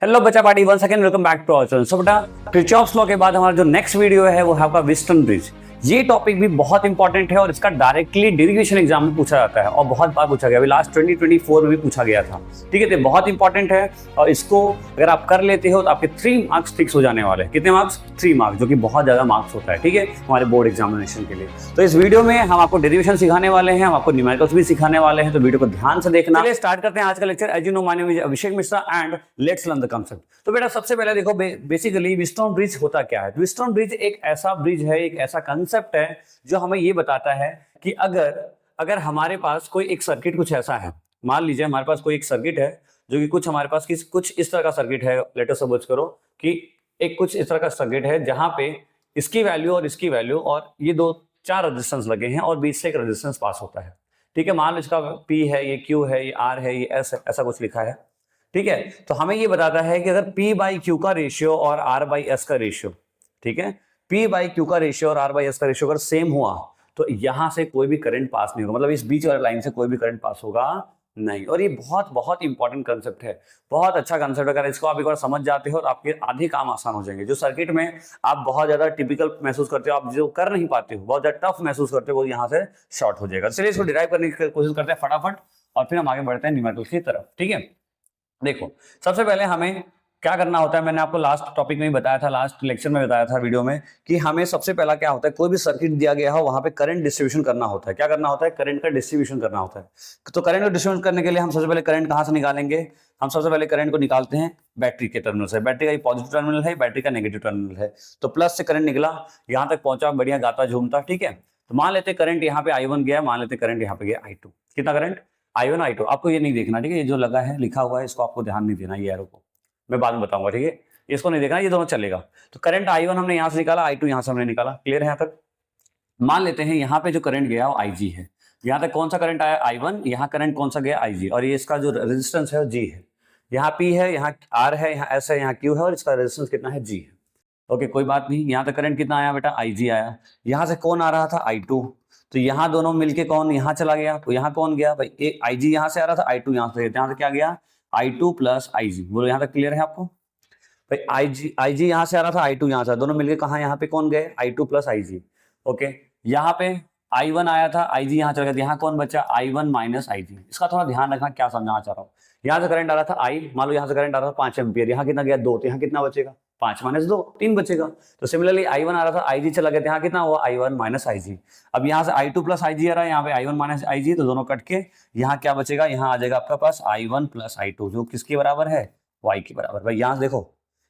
Hello बच्चा party one second welcome back to our channel. So बेटा Kirchhoff's law के बाद हमारा जो नेक्स्ट वीडियो है वो है आपका व्हिटस्टोन ब्रिज। ये टॉपिक भी बहुत इंपॉर्टेंट है और इसका डायरेक्टली डेरिवेशन एग्जाम में पूछा जाता है और बहुत बार पूछा गया। अभी लास्ट 2024 में भी पूछा गया था। ठीक है, तो बहुत इंपॉर्टेंट है और इसको अगर आप कर लेते हो तो आपके 3 मार्क्स फिक्स हो जाने वाले हैं। कितने मार्क्स? 3 मार्क्स, जो कि बहुत ज्यादा मार्क्स होता है। ठीक है, हमारे बोर्ड एग्जामिनेशन के लिए। तो इस वीडियो में हम आपको डेरिवेशन सिखाने वाले हैं, हम आपको न्यूमेरिकल्स भी सिखाने वाले हैं, तो वीडियो को ध्यान से देखना। चलिए स्टार्ट करते हैं आज का lecture. As you know my name is Abhishek Mishra and let's learn the concept. तो बेटा सबसे पहले देखो बेसिकली व्हिटस्टोन ब्रिज होता क्या है। व्हिटस्टोन ब्रिज एक ऐसा ब्रिज है, एक ऐसा कंसेप्ट है जो हमें ये बताता है कि अगर हमारे पास कोई एक सर्किट कुछ ऐसा है, मान लीजिए हमारे पास कोई एक सर्किट है जो कि कुछ हमारे पास कुछ इस तरह का सर्किट है। लेट अस सपोज करो कि एक कुछ इस तरह का सर्किट है जहां पे इसकी वैल्यू और इसकी वैल्यू और ये 4 रेजिस्टेंस लगे हैं और बीच से एक रेजिस्टेंस पास होता है। ठीक है, मान लो इसका P है, ये Q है, ये R है, ये S है, ऐसा कुछ लिखा है। ठीक है, तो हमें ये बताता है कि अगर P बाई Q का रेशियो और R बाई S का रेशियो, ठीक है, P बाई Q का रेशियो और R बाई S का रेशियो अगर सेम हुआ तो यहां से कोई भी करंट पास नहीं होगा, मतलब इस बीच वाली लाइन से कोई भी करंट पास होगा नहीं। और ये बहुत बहुत इंपॉर्टेंट कंसेप्ट है, बहुत अच्छा कंसेप्ट। अगर इसको आप एक बार समझ जाते हो तो आपके आधे काम आसान हो जाएंगे। जो सर्किट में आप बहुत ज्यादा टिपिकल महसूस करते हो, आप जो कर नहीं पाते हो, बहुत ज्यादा टफ महसूस करते हो, वो यहाँ से शॉर्ट हो जाएगा। चलिए इसको डिराइव करने की कोशिश करते हैं फटाफट और फिर हम आगे बढ़ते हैं न्यूमेरिकल्स की तरफ। ठीक है, देखो सबसे पहले हमें क्या करना होता है। मैंने आपको लास्ट टॉपिक में ही बताया था, लास्ट लेक्चर में बताया था वीडियो में, कि हमें सबसे पहला क्या होता है, कोई भी सर्किट दिया गया हो वहां पे करंट डिस्ट्रीब्यूशन करना होता है। क्या करना होता है? करंट का डिस्ट्रीब्यूशन करना होता है। तो करंट का डिस्ट्रीब्यूशन करने के लिए हम सबसे पहले करंट कहां से निकालेंगे? हम सबसे पहले करंट को निकालते हैं बैटरी के टर्मिनल से। बैटरी का पॉजिटिव टर्मिनल है, बैटरी का नेगेटिव टर्मिनल है। तो प्लस से करंट निकला, यहां तक पहुंचा, बढ़िया गाता झूमता। ठीक है, तो मान लेते करंट यहाँ पे I1 गया, मान लेते करंट यहाँ पे गया I2। कितना करंट? I1 I2। आपको ये नहीं देखना, ठीक है, ये जो लगा है लिखा हुआ है इसको आपको ध्यान नहीं देना, ये एरो को मैं बाद में बताऊंगा। ठीक है, इसको नहीं देखना, ये दोनों चलेगा। तो करंट I1 हमने यहां से निकाला, I2 यहां से हमने निकाला। क्लियर है यहाँ तक? मान लेते हैं यहाँ पे जो करंट गया वो IG है। यहाँ तक कौन सा करंट आया? I1। यहाँ करंट कौन सा गया? IG। और ये इसका जो रेजिस्टेंस है वो G है। यहाँ P है, यहाँ R है, यहाँ S है, यहाँ Q है और इसका रेजिस्टेंस कितना है? G है। ओके, कोई बात नहीं। यहाँ तक करंट कितना आया बेटा? IG आया। यहाँ से कौन आ रहा था? I2। तो यहाँ दोनों मिलके कौन यहाँ चला गया, तो यहाँ कौन गया भाई? एक IG यहाँ से आ रहा था, I2 यहाँ से क्या गया? I2 plus IG। बोलो यहाँ तक क्लियर है आपको? भाई IG यहाँ से आ रहा था, I2 यहाँ से, दोनों मिलके कहाँ यहाँ पे कौन गए? I2 plus IG। ओके, यहाँ पे I1 आया था, IG यहाँ चला गया, यहाँ कौन बचा? I1 minus IG। इसका थोड़ा ध्यान रखना क्या समझाना चाह रहा हूँ। यहाँ से करंट आ रहा था I, मान लो यहाँ से करंट आ रहा था 5 एम्पियर, यहाँ कितना गया? 2। तो यहाँ कितना बचेगा? 5 माइनस 2, 3 बचेगा। तो सिमिलरली I1 आ रहा था, IG चला गया, यहाँ कितना हुआ? I1 minus IG। अब यहाँ से I2 प्लस IG आ रहा है, यहाँ पे I1 माइनस IG, तो दोनों कट के यहाँ क्या बचेगा? यहाँ आ जाएगा आपका पास I1 प्लस I2, जो किसके बराबर है? Y के बराबर। भाई यहाँ से देखो,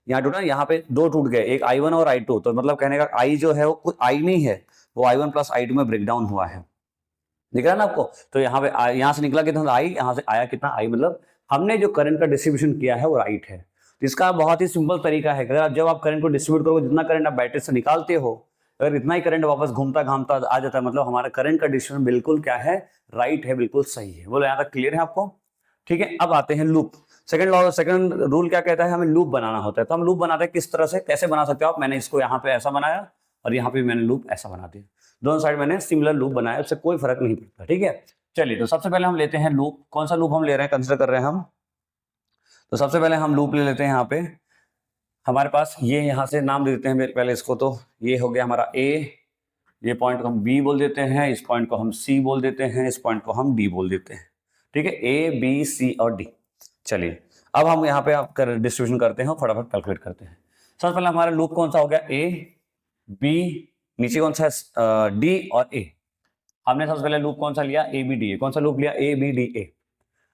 यहाँ टूटा, यहाँ पे 2 टूट गए, एक I1 और I2। तो मतलब कहने का I जो है वो कोई I नहीं है, वो I1 प्लस I2 में ब्रेक डाउन हुआ है। दिख रहा है ना आपको? तो यहाँ पे यहाँ से निकला कितना? I, यहाँ से आया कितना? I। मतलब हमने जो करंट का डिस्ट्रीब्यूशन किया है वो राइट है। तो इसका बहुत ही सिंपल तरीका है, अगर जब आप करंट को डिस्ट्रीब्यूट करोगे, जितना करंट आप बैटरी से निकालते हो, अगर इतना ही करंट वापस घूमता घामता आ जाता है, मतलब हमारा करंट का डिस्ट्रीब्यूशन बिल्कुल क्या है? राइट है, बिल्कुल सही है। बोलो यहाँ तक क्लियर है आपको? ठीक है, अब आते हैं लूप। सेकंड रूल क्या कहता है? हमें लूप बनाना होता है। तो हम लूप बनाते हैं किस तरह से, कैसे बना सकते हो आप? मैंने इसको यहाँ पे ऐसा बनाया और यहाँ पे मैंने लूप ऐसा बना दिया, दोनों साइड मैंने सिमिलर लूप बनाया, उससे कोई फर्क नहीं पड़ता। ठीक है, चलिए तो सबसे पहले हम लेते हैं लूप। कौन सा लूप हम ले रहे हैं, कंसिडर कर रहे हैं हम? तो सबसे पहले हम लूप ले लेते हैं। यहाँ पे हमारे पास ये, यहाँ से नाम दे देते हैं पहले इसको। तो ये हो गया हमारा A, ये पॉइंट को हम B बोल देते हैं, इस पॉइंट को हम C बोल देते हैं, इस पॉइंट को हम D बोल देते हैं। ठीक है, A B C और D। चलिए अब हम यहाँ पे आप डिस्ट्रीब्यूशन करते हैं, फटाफट कैलकुलेट करते हैं। सबसे पहले हमारा लूप कौन सा हो गया? A B, नीचे कौन सा है? D और A। हमने सबसे पहले लूप कौन सा लिया? A B D A। कौन सा लूप लिया? A B D A।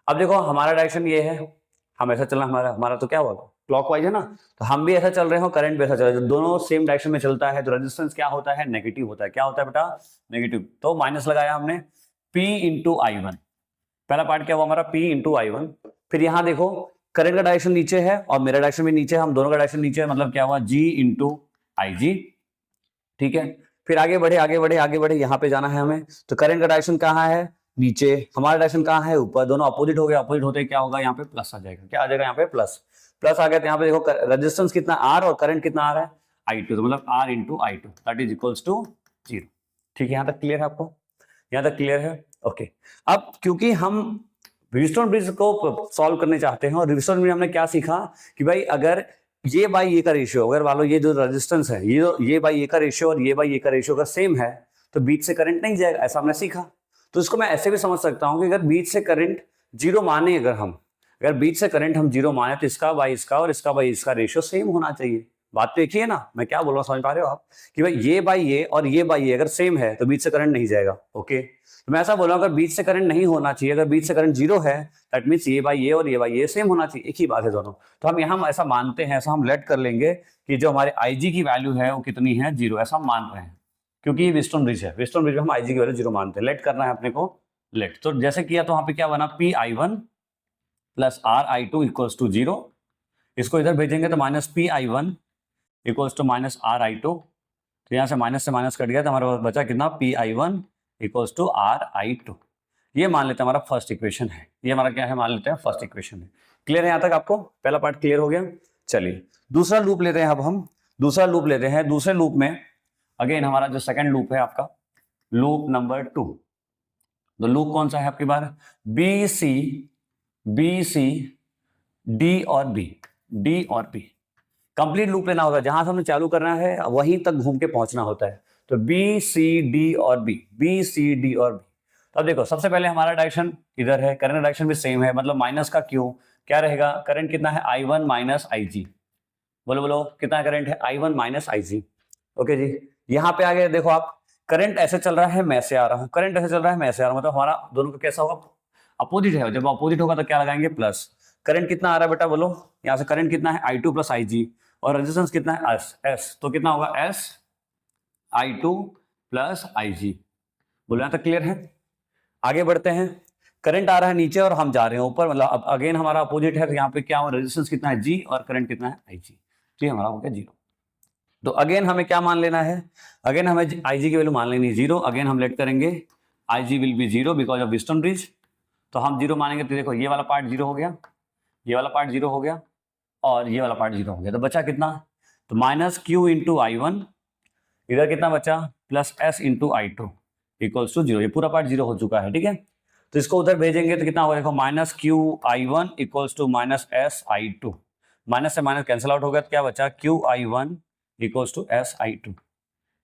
अब देखो हमारा डायरेक्शन ये है, हम ऐसा चलना, हमारा तो क्या होगा? क्लॉकवाइज है ना। तो हम भी ऐसा चल रहे हो, करंट भी ऐसा चल रहा है, दोनों सेम डायरेक्शन में चलता है, तो रेजिस्टेंस क्या होता है? नेगेटिव होता है। क्या होता है बेटा? नेगेटिव। तो माइनस लगाया हमने, P इंटू I1। पहला पार्ट क्या हुआ हमारा? P into I1। फिर यहाँ देखो करंट का डायरेक्शन नीचे है और मेरा डायरेक्शन भी नीचे है, हम दोनों का डायरेक्शन नीचे है, मतलब क्या हुआ? G into IG। ठीक है, फिर आगे बढ़े आगे बढ़े आगे बढ़े, यहाँ पे जाना है हमें। तो करंट का डायरेक्शन कहाँ है? नीचे। हमारा डायरेक्शन कहाँ है? ऊपर। दोनों अपोजिट हो गए, अपोजिट होते क्या होगा? यहाँ पे प्लस आ जाएगा। क्या आ जाएगा? यहाँ पे प्लस। प्लस आ गया तो यहाँ पे देखो रेजिस्टेंस कितना? R और करंट कितना आ रहा है? I2। तो मतलब R into I2 that is equals to 0। ठीक है, यहाँ तक क्लियर है आपको? यहाँ तक क्लियर है? ओके। अब क्योंकि हम व्हीटस्टोन ब्रिज को सॉल्व करने चाहते हैं, और व्हीटस्टोन ब्रिज हमने क्या सीखा कि भाई अगर ये बाई ये का रेशियो, अगर मान लो ये जो रेजिस्टेंस है ये बाई ये का रेशियो और ये बाई ये का रेशियो अगर सेम है तो बीच से करंट नहीं जाएगा, ऐसा हमने सीखा। तो इसको मैं ऐसे भी समझ सकता हूं कि अगर बीच से करंट जीरो माने, अगर बीच से करंट हम जीरो माने तो इसका बाई इसका और इसका बाई इसका रेशियो सेम होना चाहिए। बात तो एक ही है ना, मैं क्या बोल रहा हूँ समझ पा रहे हो आप कि भाई ये बाई ये और ये बाई ये अगर सेम है तो बीच से करंट नहीं जाएगा। ओके, तो मैं ऐसा बोल रहा हूँ अगर बीच से करंट नहीं होना चाहिए, अगर बीच से करंट जीरो है दैट मीन्स ये बाई ये और ये बाई ये सेम होना चाहिए, एक ही बात है दोनों। तो हम यहाँ ऐसा मानते हैं, ऐसा हम लेट कर लेंगे कि जो हमारे IG की वैल्यू है वो कितनी है, जीरो, ऐसा हम मान रहे हैं क्योंकि ये व्हीटस्टोन ब्रिज है। व्हीटस्टोन ब्रिज में हम IG की वैल्यू जीरो मानते हैं, लेट करना है अपने को, लेट। तो जैसे किया तो वहां पे क्या बना, PI1 plus RI2 equals to zero, इसको इधर भेजेंगे तो minus PI1 equals to minus RI2, तो यहाँ से माइनस कट गया तो हमारे पास बचा कितना, PI1 इक्वल्स टू RI2। ये मान लेते हैं हमारा फर्स्ट इक्वेशन है, ये हमारा क्या है, मान लेते हैं फर्स्ट इक्वेशन है। क्लियर है यहाँ तक आपको, पहला पार्ट क्लियर हो गया। चलिए दूसरा लूप लेते हैं, अब हम दूसरा लूप लेते हैं। दूसरे लूप में अगेन हमारा जो सेकंड लूप है आपका, लूप नंबर 2। तो लूप कौन सा है आपकी बार, BC D और B कंप्लीट लूप लेना होगा, जहां से हमने चालू करना है वहीं तक घूम के पहुंचना होता है। तो BC और B। तो अब देखो सबसे पहले हमारा डायरेक्शन इधर है, करंट डायरेक्शन भी सेम है, मतलब माइनस का क्यों, क्या रहेगा, करंट कितना है, I1 माइनस IG। बोलो कितना करंट है, I1 माइनस IG। ओके जी, यहाँ पे आगे देखो आप, करंट ऐसे चल रहा है, मैं से आ रहा हूँ, करंट ऐसे चल रहा है, मैं से आ रहा हूँ, मतलब हमारा दोनों का कैसा होगा, अपोजिट है। जब अपोजिट होगा तो क्या लगाएंगे, प्लस। करंट कितना आ रहा है बेटा, बोलो यहाँ से करंट कितना है, I2 प्लस IG, और रेजिस्टेंस कितना है, S, तो कितना होगा, S I2 प्लस IG। बोलो यहाँ तक क्लियर है। आगे बढ़ते हैं, करंट आ रहा है नीचे और हम जा रहे हैं ऊपर, मतलब अब अगेन हमारा अपोजिट है, तो यहाँ पे क्या हो, रेजिस्टेंस कितना है G और करंट कितना है IG, तो ये हमारा हो गया जीरो। तो अगेन हमें क्या मान लेना है, अगेन हमें IG की वैल्यू मान लेनी है जीरो। अगेन हम लेट करेंगे IG will be zero because of Wheatstone bridge. तो हम जीरो मानेंगे तो देखो ये वाला पार्ट जीरो हो गया, ये वाला पार्ट जीरो हो गया और ये वाला पार्ट जीरो हो गया, तो बचा कितना, तो माइनस Q इंटू I1, इधर कितना बचा, plus S into I2 equals to zero. ये पूरा पार्ट जीरो हो चुका है, ठीक है। तो इसको उधर भेजेंगे तो कितना होगा, देखो minus QI1 equals to minus SI2, minus से माइनस कैंसिल आउट हो गया तो क्या बचा, QI1 इक्वल्स टू SI2।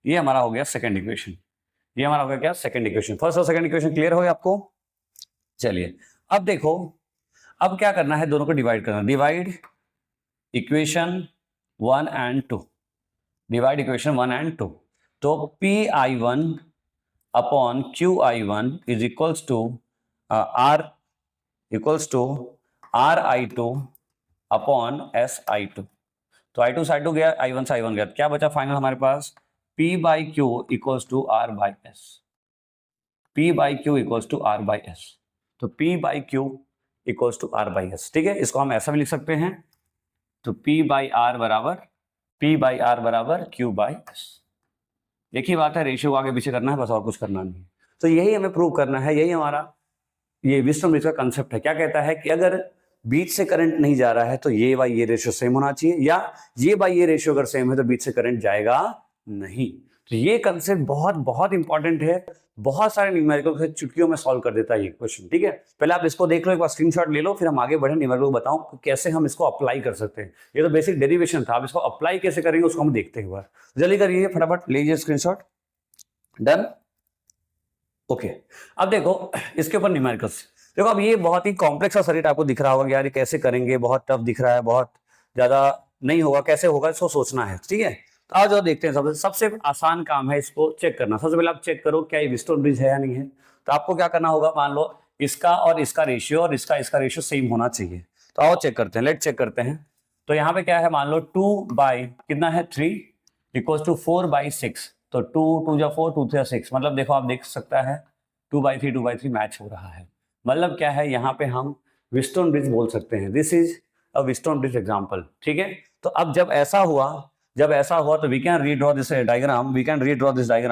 ये हमारा हो गया सेकंड इक्वेशन, ये हमारा हो गया क्या, सेकंड इक्वेशन। फर्स्ट और सेकंड इक्वेशन क्लियर हो गया आपको। चलिए अब देखो, अब क्या करना है, दोनों को डिवाइड करना, divide equation 1 and 2, divide equation 1 and 2। तो PI1 upon QI1 is equals to RI2 upon SI2। तो I2 से I2 गया, I1 से I1 गया, क्या बचा फाइनल हमारे पास, P by Q equals to R by S, P by Q equals to R by S। तो P by Q equals to R by S, ठीक है। इसको हम ऐसा भी लिख सकते हैं, तो P बाई R बराबर Q बाई S। एक ही बात है, रेशियो आगे पीछे करना है बस, और कुछ करना नहीं है। तो यही हमें प्रूव करना है, यही हमारा ये व्हीटस्टोन ब्रिज का कंसेप्ट है। क्या कहता है कि अगर बीच से करंट नहीं जा रहा है तो ये बाई ये रेशियो सेम होना चाहिए, या ये बाई ये रेशियो अगर सेम है तो बीच से करंट जाएगा नहीं। तो ये कंसेप्ट बहुत बहुत इंपॉर्टेंट है, बहुत सारे न्यूमेरिकल से चुटकियों में सॉल्व कर देता है ये क्वेश्चन, ठीक है। पहले आप इसको देख लो, एक बार स्क्रीनशॉट ले लो, फिर हम आगे बढ़े, न्यूमेरिकल बताऊं कि कैसे हम इसको अप्लाई कर सकते हैं। ये तो बेसिक डेरिवेशन था, अब इसको अप्लाई कैसे करेंगे उसको हम देखते हैं एक बार। जल्दी करिए, फटाफट लीजिए स्क्रीनशॉट, डन, ओके। अब देखो इसके ऊपर न्यूमेरिकल्स देखो, अब ये बहुत ही कॉम्प्लेक्स सा सर्किट आपको दिख रहा होगा कि यार ये कैसे करेंगे, बहुत टफ दिख रहा है, बहुत ज्यादा नहीं होगा, कैसे होगा इसको सोचना है, ठीक है। तो आज और देखते हैं, सबसे आसान काम है इसको चेक करना। सबसे पहले आप चेक करो क्या ये व्हीटस्टोन ब्रिज है या नहीं है। तो आपको क्या करना होगा, मान लो इसका और इसका रेशियो और इसका रेशियो सेम होना चाहिए। तो आओ चेक करते हैं, लेट चेक करते हैं। तो यहाँ पे क्या है, मान लो 2 बाई कितना है 3 इक्वल्स टू 4 बाई 6। तो 2 2 जा 4 2 3 6, मतलब देखो आप देख सकता है 2 बाई 3 मैच हो रहा है। मतलब क्या है, यहाँ पे हम व्हीटस्टोन ब्रिज बोल सकते हैं, this is a Wheatstone bridge example, ठीक है। तो अब जब ऐसा हुआ तो we can redraw this diagram.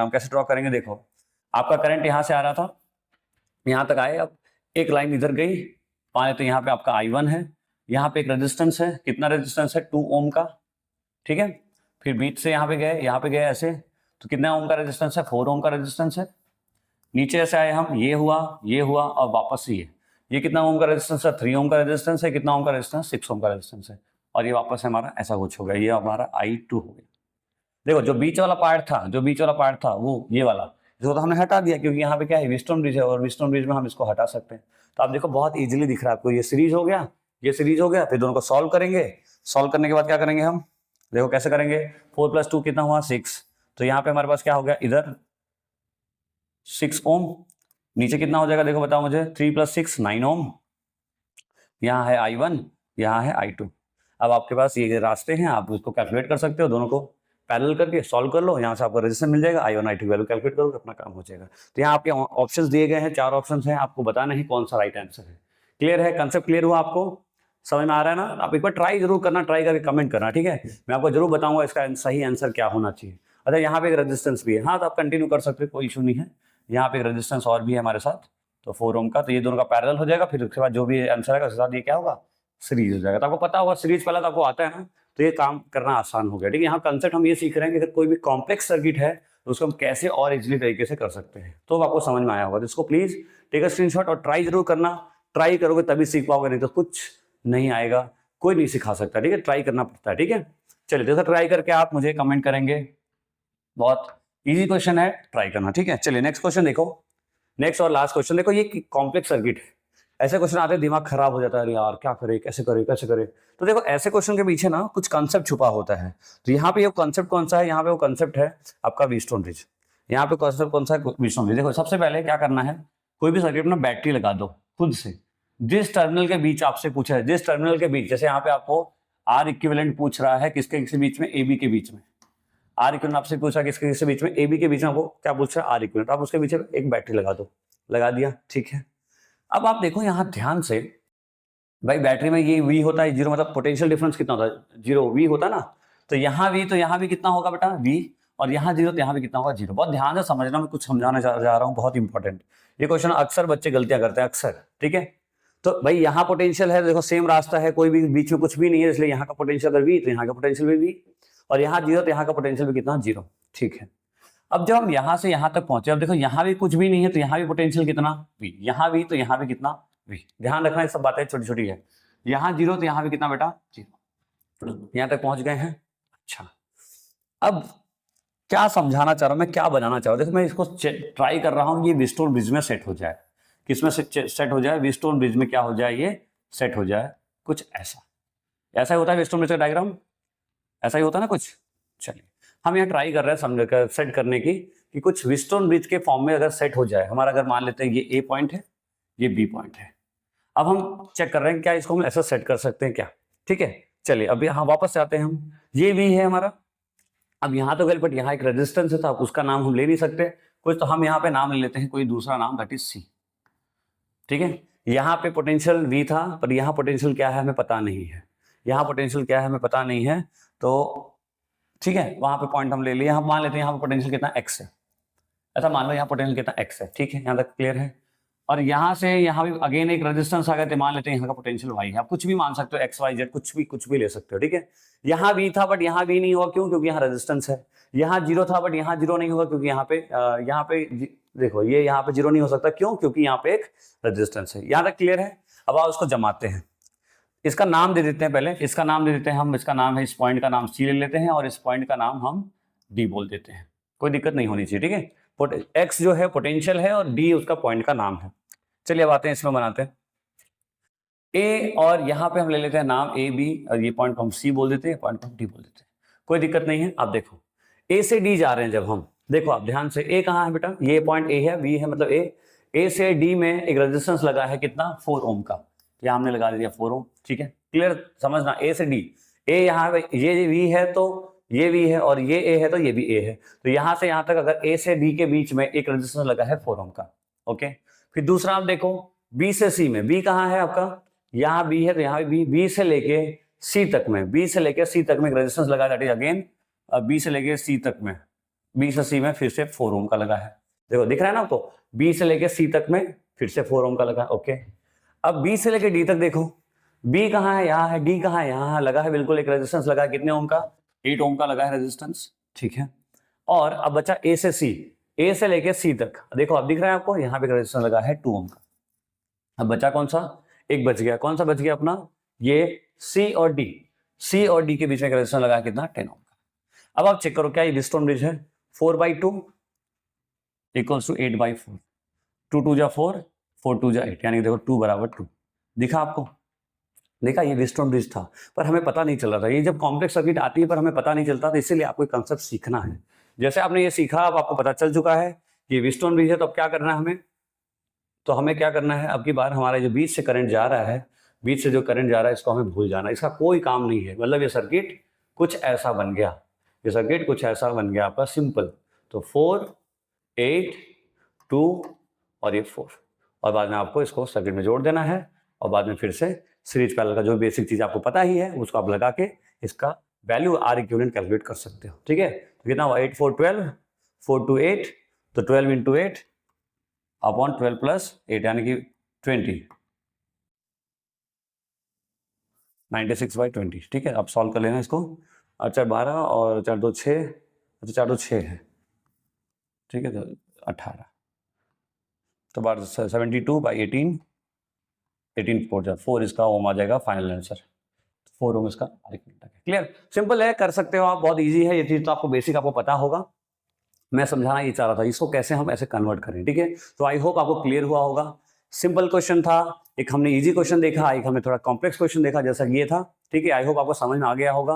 कैसे ड्रॉ करेंगे, देखो आपका करंट यहाँ से आ रहा था, यहाँ तक आए, अब एक लाइन इधर गई, पाए तो यहाँ पे आपका I1 है, यहाँ पे एक रेजिस्टेंस है, कितना रेजिस्टेंस है 2 ओम का, ठीक है। फिर बीच से यहाँ पे गए ऐसे, तो कितना ओम का रेजिस्टेंस है, 4 ओम का रेजिस्टेंस है। नीचे ऐसे आए हम, ये हुआ और वापस ये, ये कितना ओम का रेजिस्टेंस है, 3 ओम का रेजिस्टेंस है, कितना ओम का रेजिस्टेंस, 6 ओम का रेजिस्टेंस है, और ये वापस हमारा ऐसा कुछ हो गया, ये हमारा I2 हो गया। देखो जो बीच वाला पार्ट था वो ये वाला, इसको तो हमने हटा दिया क्योंकि यहाँ पे क्या है, व्हीटस्टोन ब्रिज है, और व्हीटस्टोन ब्रिज में हम इसको हटा सकते हैं। तो आप देखो बहुत इजीली दिख रहा है आपको, ये सीरीज हो गया, ये सीरीज हो गया, फिर दोनों को सॉल्व करेंगे। सॉल्व करने के बाद क्या करेंगे हम, देखो कैसे करेंगे, 4 + 2 कितना हुआ, 6। तो यहाँ पे हमारे पास क्या हो गया, इधर 6 ओम, नीचे कितना हो जाएगा, देखो बताओ मुझे, 3 + 6 9 ओम। यहाँ है I1, यहाँ है I2। अब आपके पास ये रास्ते हैं, आप उसको कैलकुलेट कर सकते हो, दोनों को पैरेलल करके सॉल्व कर लो, यहाँ से आपको रेजिस्टेंस मिल जाएगा, I1 I2 की वैल्यू कैलकुलेट करोगे, अपना काम हो जाएगा। तो यहाँ आपके ऑप्शंस दिए गए हैं, 4 ऑप्शंस हैं, आपको बताना है कौन सा राइट आंसर है। क्लियर है, कंसेप्ट क्लियर हुआ आपको, समझ में आ रहा है ना? आप एक बार ट्राई जरूर करना, ट्राई करके कमेंट करना, ठीक है? मैं आपको जरूर बताऊंगा इसका सही आंसर क्या होना चाहिए। अच्छा यहाँ पे एक रेजिस्टेंस भी है, हाँ तो आप कंटिन्यू कर सकते हो, कोई इशू नहीं है। यहाँ पे एक रेजिस्टेंस और भी है हमारे साथ, तो 4 ओम का, तो ये दोनों का पैरेलल हो जाएगा, फिर उसके बाद जो भी आंसर है उसके साथ ये क्या होगा, सीरीज हो जाएगा। तो आपको पता होगा सीरीज पहला तो आपको आता है ना, तो ये काम करना आसान हो गया, ठीक है? यहाँ कंसेप्ट हम ये सीख रहे हैं कि अगर कोई भी कॉम्प्लेक्स सर्किट है तो उसको हम कैसे और इजीली तरीके से कर सकते हैं, तो आपको समझ में आया होगा। तो इसको प्लीज टेक अ स्क्रीनशॉट और ट्राई जरूर करना, ट्राई करोगे तभी सीख पाओगे, नहीं तो कुछ नहीं आएगा, कोई नहीं सिखा सकता, ठीक है? ट्राई करना पड़ता है, ठीक है? चलिए देखो, ट्राई करके आप मुझे कमेंट करेंगे, बहुत इजी क्वेश्चन है, ट्राई करना, ठीक है? चलिए नेक्स्ट क्वेश्चन देखो, नेक्स्ट और लास्ट क्वेश्चन देखो, ये कॉम्प्लेक्स सर्किट है, ऐसे क्वेश्चन आते हैं दिमाग खराब हो जाता है, यार क्या करे, कैसे करे, कैसे करे। तो देखो ऐसे क्वेश्चन के पीछे ना कुछ कंसेप्ट छुपा होता है। तो यहाँ पे ये कंसेप्ट कौन सा है, यहाँ पे वो कंसेप्ट है आपका व्हीटस्टोन ब्रिज। यहाँ पे कंसेप्ट कौन सा है, व्हीटस्टोन ब्रिज। देखो सबसे पहले क्या करना है, कोई भी सर्किट में बैटरी लगा दो खुद से, जिस टर्मिनल के बीच आपसे पूछा है, जिस टर्मिनल के बीच, जैसे यहाँ पे आपको आर इक्विवेलेंट पूछ रहा है किसके बीच में, ए बी के बीच में। आर इक्विवेलेंट आपसे पूछा किसके बीच में, ए बी के बीच में, आपको क्या पूछ रहा है, आर इक्विवेलेंट, आप उसके पीछे एक बैटरी लगा दो, लगा दिया, ठीक है? अब आप देखो यहाँ ध्यान से, भाई बैटरी में ये वी होता है 0, मतलब पोटेंशियल डिफरेंस कितना होता है, 0 वी होता है ना। तो यहाँ वी, तो यहाँ भी कितना होगा बेटा, वी, और यहाँ 0, तो यहाँ भी कितना होगा, 0। बहुत ध्यान से समझना, मैं कुछ समझाने जा रहा हूँ, बहुत इंपॉर्टेंट। ये क्वेश्चन अक्सर बच्चे गलतियां करते हैं, अक्सर, ठीक है? तो भाई यहाँ पोटेंशियल है, देखो सेम रास्ता है, कोई भी बीच में कुछ भी नहीं है, इसलिए यहाँ का पोटेंशियल अगर वी, तो यहाँ का पोटेंशियल भी वी, और यहाँ 0, तो यहाँ का पोटेंशियल भी कितना, 0, ठीक है? अब जब हम यहाँ से यहाँ तक पहुंचे, अब देखो यहाँ भी कुछ भी नहीं है, तो यहाँ भी पोटेंशियल कितना, वी, यहाँ भी, तो यहाँ भी कितना, वी। ध्यान रखना, ये सब बातें छोटी छोटी है। यहाँ 0, तो यहाँ भी कितना बेटा, 0। यहाँ तक पहुंच गए हैं। अच्छा, अब क्या समझाना चाह रहा हूं मैं, क्या बनाना चाह रहा हूं, देखो मैं इसको ट्राई कर रहा हूं, ये व्हीटस्टोन ब्रिज में सेट हो जाए। किसमें सेट हो जाए, व्हीटस्टोन ब्रिज में क्या हो जाए, ये सेट हो जाए, कुछ ऐसा। ऐसा ही होता है व्हीटस्टोन ब्रिज का डायग्राम, ऐसा ही होता है ना कुछ। चलिए हम यहाँ ट्राई कर रहे हैं समझ कर सेट करने की, कि कुछ व्हीटस्टोन ब्रिज के फॉर्म में अगर सेट हो जाए हमारा, अगर मान लेते हैं ये ए पॉइंट है, ये बी पॉइंट है। अब हम चेक कर रहे हैं क्या इसको हम ऐसा सेट कर सकते हैं क्या, ठीक है? चलिए अब यहाँ वापस आते हैं हम, ये वी है हमारा। अब यहाँ तो गए, बट यहाँ एक रेजिस्टेंस है, तो उसका नाम हम ले नहीं सकते कुछ, तो हम यहाँ पे नाम ले लेते हैं कोई दूसरा नाम, दैट इज सी, ठीक है? यहाँ पे पोटेंशियल वी था, पर यहाँ पोटेंशियल क्या है हमें पता नहीं है, यहाँ पोटेंशियल क्या है हमें पता नहीं है, तो ठीक है, वहां पे पॉइंट हम ले लिए, हम मान लेते हैं यहाँ पे पोटेंशियल कितना x है, ऐसा मान लो यहाँ पोटेंशियल कितना x है, ठीक है? यहाँ तक क्लियर है। और यहाँ से यहाँ भी अगेन एक रेजिस्टेंस आ गया, तो मान लेते हैं यहाँ का पोटेंशियल y है। आप कुछ भी मान सकते हो, x y z, कुछ भी ले सकते हो, ठीक है? यहाँ भी था, बट यहाँ भी नहीं हुआ, क्यों? क्योंकि यहाँ रेजिस्टेंस है। यहाँ 0 था, बट यहाँ 0 नहीं होगा, क्योंकि यहाँ पे देखो ये यहाँ पे 0 नहीं हो सकता, क्यों? क्योंकि यहाँ पे एक रेजिस्टेंस है। यहाँ तक क्लियर है। अब आप उसको जमाते हैं, इसका नाम दे देते हैं, पहले इसका नाम दे देते हैं हम, इसका नाम है, इस पॉइंट का नाम सी ले लेते हैं, और इस पॉइंट का नाम हम डी बोल देते हैं, कोई दिक्कत नहीं होनी चाहिए, ठीक है? एक्स जो है पोटेंशियल है, और डी उसका पॉइंट का नाम है। चलिए अब आते हैं इसमें, बनाते हैं ए, और यहाँ पे हम ले लेते हैं नाम ए बी, और ये पॉइंट को हम सी बोल देते हैं, पॉइंट को हम डी बोल देते हैं, कोई दिक्कत नहीं है। आप देखो ए से डी जा रहे हैं जब हम, देखो आप ध्यान से, ए कहाँ है बेटा, ये पॉइंट ए है, बी है, मतलब ए से डी में एक रेजिस्टेंस लगा है कितना, 4 ओम का, यहाँ हमने लगा दिया 4 ओम, ठीक है? क्लियर समझना, ए से डी, ए यहाँ ये वी है तो ये वी है, और ये ए है तो ये भी ए है, तो यहाँ से यहाँ तक अगर ए से डी के बीच में एक रेजिस्टेंस लगा है 4 ओम का, ओके? फिर दूसरा आप देखो बी से सी में, बी कहाँ है आपका, यहाँ बी है, तो यहाँ भी बी से लेके सी तक में, बी से लेके सी तक में एक रेजिस्टेंस लगा है, दैट इज अगेन बी से लेके सी तक में, बी से सी में फिर से 4 ओम का लगा है। देखो दिख रहा है ना आपको, बी से लेके सी तक में फिर से 4 ओम का लगा है, ओके? अब बी से लेके डी तक देखो, बी कहाँ है, यहाँ है, डी कहाँ है, यहाँ लगा है, बिल्कुल एक रेजिस्टेंस लगा है, कितने ओम का, 8 ओम का लगा है रेजिस्टेंस, ठीक है? और अब बचा ए से सी, ए से लेके सी तक, देखो अब दिख रहा है आपको, यहाँ पे रेजिस्टेंस लगा है 2 ओम का, अब बचा कौन सा, एक बच गया, कौन सा बच गया अपना, ये सी और डी, सी और डी के बीच में रेजिस्टेंस लगा कितना 10 ओम का। अब आप चेक करो क्या ये व्हीटस्टोन ब्रिज है, 4/2 इक्वल्स टू 8/4, 2 2 जा 4, 4 2 जा 8, यानी कि देखो 2 बराबर 2, दिखा आपको, देखा ये व्हीटस्टोन ब्रिज था, पर हमें पता नहीं चल रहा था। ये जब कॉम्प्लेक्स सर्किट आती है पर हमें पता नहीं चलता, तो इसीलिए आपको कंसेप्ट सीखना है। जैसे आपने ये सीखा, अब आपको पता चल चुका है कि व्हीटस्टोन ब्रिज है, तो अब क्या करना है हमें, तो हमें क्या करना है, अब की बार हमारा जो बीच से करंट जा रहा है, बीच से जो करंट जा रहा है इसको हमें भूल जाना, इसका कोई काम नहीं है। मतलब ये सर्किट कुछ ऐसा बन गया, ये सर्किट कुछ ऐसा बन गया आपका सिंपल। तो 4 8 2 और ये 4, और बाद में आपको इसको सर्किट में जोड़ देना है, और बाद में फिर से सीरीज पैरेलल का जो बेसिक चीज आपको पता ही है उसको आप लगा के इसका वैल्यू आर इक्विवेलेंट कैलकुलेट कर सकते हो। ठीक है, तो कितना हुआ, 8 4 12, 4 2 8, तो 12 इंटू 8 अपॉन 12 प्लस 8 यानी कि 20, 96/20। ठीक है, आप सॉल्व कर लेना इसको। अच्छा 12 और 4 2 6, अच्छा 4 2 6 है, ठीक है, तो 18, तो बार 72/18, 18 4 जा 4, इसका ओम आ जाएगा फाइनल आंसर, 4 ओम इसका आर्गुमेंट है। क्लियर, सिंपल है, कर सकते हो आप, बहुत इजी है ये चीज, तो आपको बेसिक आपको पता होगा। मैं समझाना ये चाह रहा था इसको कैसे हम ऐसे कन्वर्ट करें। ठीक है, तो आई होप आपको क्लियर हुआ होगा। सिंपल क्वेश्चन था, एक हमने इजी क्वेश्चन देखा, एक हमने थोड़ा कॉम्प्लेक्स क्वेश्चन देखा जैसा ये था। ठीक है, आई होप आपको समझ में आ गया होगा।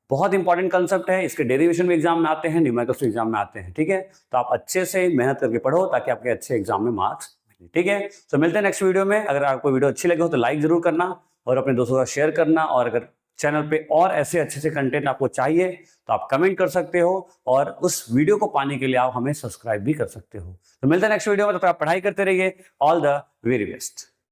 बहुत इंपॉर्टेंट कंसेप्ट है, इसके डेरिवेशन भी एग्जाम में आते हैं, न्यूमेरिकल्स एग्जाम में आते हैं। ठीक है, तो आप अच्छे से मेहनत करके पढ़ो ताकि आपके अच्छे एग्जाम में मार्क्स मिले। ठीक है, तो मिलते हैं नेक्स्ट वीडियो में। अगर आपको वीडियो अच्छी लगे हो तो लाइक जरूर करना और अपने दोस्तों का शेयर करना, और अगर चैनल पे और ऐसे अच्छे से कंटेंट आपको चाहिए तो आप कमेंट कर सकते हो, और उस वीडियो को पाने के लिए आप हमें सब्सक्राइब भी कर सकते हो। तो मिलते हैं नेक्स्ट वीडियो में, तो आप पढ़ाई करते रहिए। All the very best.